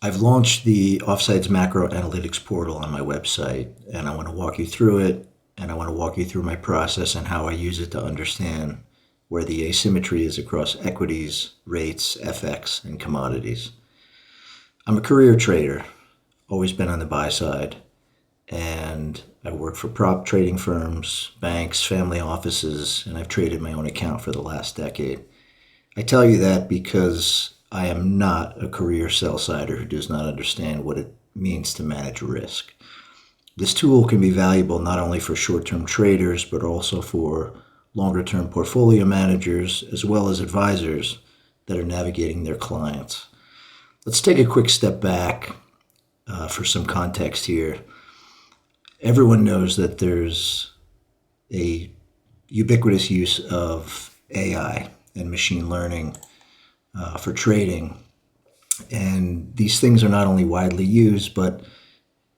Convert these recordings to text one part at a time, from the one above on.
I've launched the Offsides Macro Analytics Portal on my website, and I want to walk you through it, and I want to walk you through my process and how I use it to understand where the asymmetry is across equities, rates, FX, and commodities. I'm a career trader, always been on the buy side, and I work for prop trading firms, banks, family offices, and I've traded my own account for the last decade. I tell you that because I am not a career sell-sider who does not understand what it means to manage risk. This tool can be valuable not only for short-term traders, but also for longer-term portfolio managers, as well as advisors that are navigating their clients. Let's take a quick step back for some context here. Everyone knows that there's a ubiquitous use of AI and machine learning for trading. And these things are not only widely used, but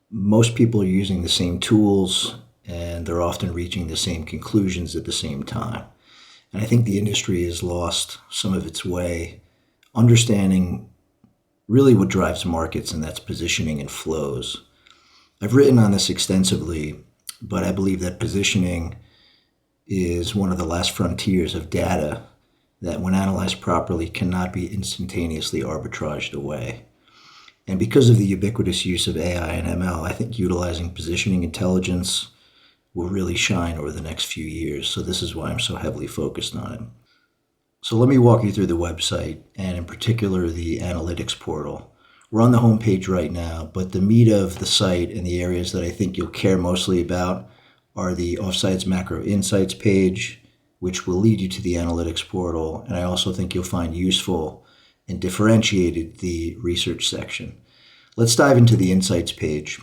most people are using the same tools and they're often reaching the same conclusions at the same time. And I think the industry has lost some of its way, understanding really what drives markets, and that's positioning and flows. I've written on this extensively, but I believe that positioning is one of the last frontiers of data that, when analyzed properly, cannot be instantaneously arbitraged away. And because of the ubiquitous use of AI and ML, I think utilizing positioning intelligence will really shine over the next few years. So this is why I'm so heavily focused on it. So let me walk you through the website, and in particular the analytics portal. We're on the home page right now, but the meat of the site and the areas that I think you'll care mostly about are the Offsides Macro Insights page, which will lead you to the analytics portal, and I also think you'll find useful and differentiated the research section. Let's dive into the Insights page.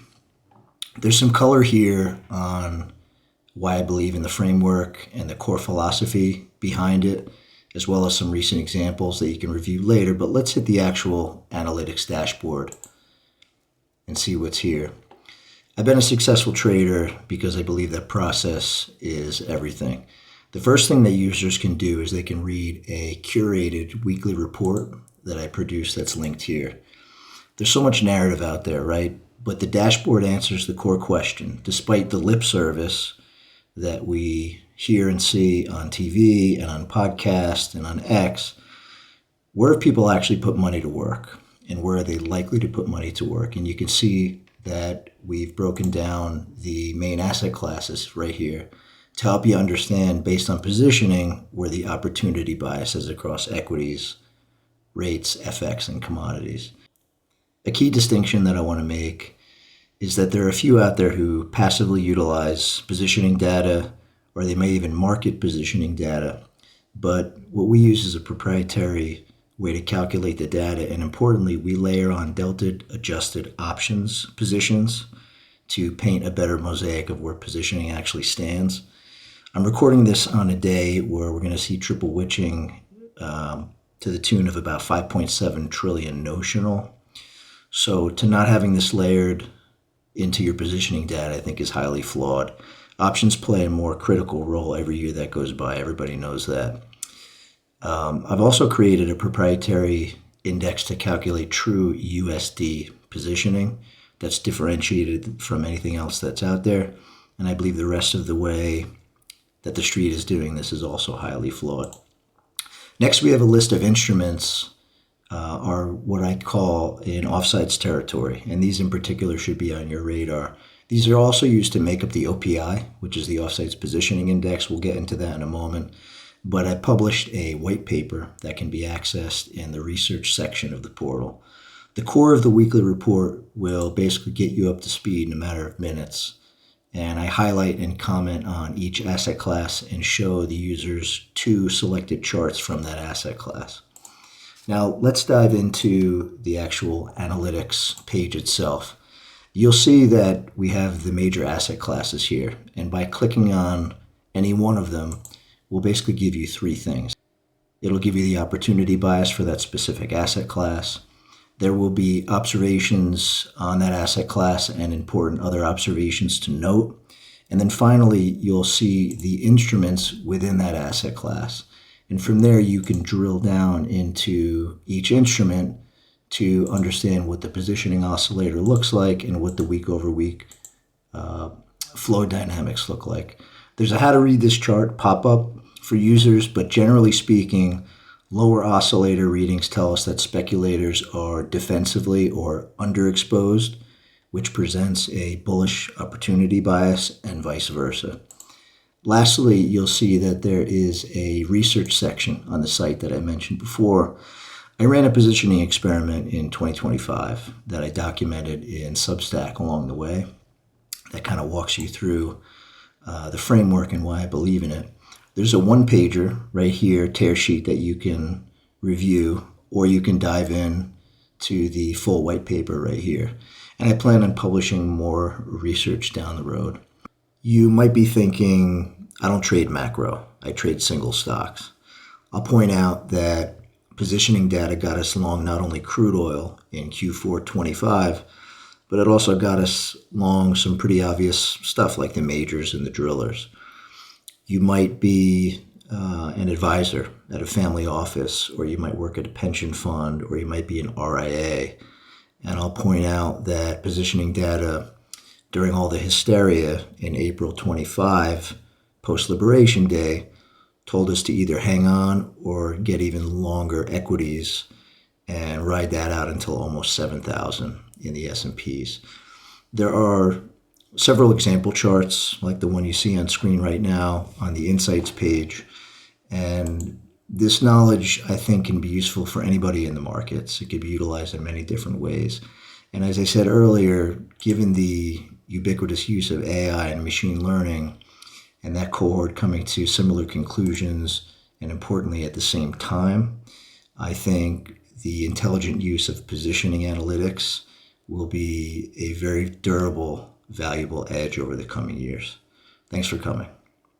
There's some color here on why I believe in the framework and the core philosophy behind it, as well as some recent examples that you can review later, but let's hit the actual analytics dashboard and see what's here. I've been a successful trader because I believe that process is everything. The first thing that users can do is they can read a curated weekly report that I produce that's linked here. There's so much narrative out there, right? But the dashboard answers the core question. Despite the lip service that we hear and see on TV and on podcasts and on X, where have people actually put money to work? And where are they likely to put money to work? And you can see that we've broken down the main asset classes right here to help you understand, based on positioning, where the opportunity bias is across equities, rates, FX, and commodities. A key distinction that I want to make is that there are a few out there who passively utilize positioning data, or they may even market positioning data. But what we use is a proprietary way to calculate the data, and importantly, we layer on delta adjusted options positions to paint a better mosaic of where positioning actually stands. I'm recording this on a day where we're going to see triple witching to the tune of about 5.7 trillion notional. So to not having this layered into your positioning data, I think, is highly flawed. Options play a more critical role every year that goes by. Everybody knows that. I've also created a proprietary index to calculate true USD positioning that's differentiated from anything else that's out there. And I believe the rest of the way that the street is doing this is also highly flawed. Next, we have a list of instruments are what I call in offsides territory, and these in particular should be on your radar. These are also used to make up the OPI, which is the Offsides Positioning Index. We'll get into that in a moment. But I published a white paper that can be accessed in the research section of the portal. The core of the weekly report will basically get you up to speed in a matter of minutes. And I highlight and comment on each asset class and show the users 2 selected charts from that asset class. Now, let's dive into the actual analytics page itself. You'll see that we have the major asset classes here. And by clicking on any one of them, we'll basically give you 3 things. It'll give you the opportunity bias for that specific asset class. There will be observations on that asset class and important other observations to note. And then finally, you'll see the instruments within that asset class. And from there, you can drill down into each instrument to understand what the positioning oscillator looks like and what the week over week flow dynamics look like. There's a how to read this chart pop-up for users, but generally speaking, lower oscillator readings tell us that speculators are defensively or underexposed, which presents a bullish opportunity bias, and vice versa. Lastly, you'll see that there is a research section on the site that I mentioned before. I ran a positioning experiment in 2025 that I documented in Substack along the way. That kind of walks you through the framework and why I believe in it. There's a one-pager right here, tear sheet, that you can review, or you can dive in to the full white paper right here. And I plan on publishing more research down the road. You might be thinking, I don't trade macro, I trade single stocks. I'll point out that positioning data got us long not only crude oil in Q4 25, but it also got us long some pretty obvious stuff like the majors and the drillers. You might be an advisor at a family office, or you might work at a pension fund, or you might be an RIA. And I'll point out that positioning data during all the hysteria in April 25, post-Liberation Day, told us to either hang on or get even longer equities and ride that out until almost 7,000 in the S&Ps. There are several example charts like the one you see on screen right now on the Insights page. And this knowledge, I think, can be useful for anybody in the markets. It can be utilized in many different ways. And as I said earlier, given the ubiquitous use of AI and machine learning, and that cohort coming to similar conclusions, and importantly at the same time, I think the intelligent use of positioning analytics will be a very durable, valuable edge over the coming years. Thanks for coming.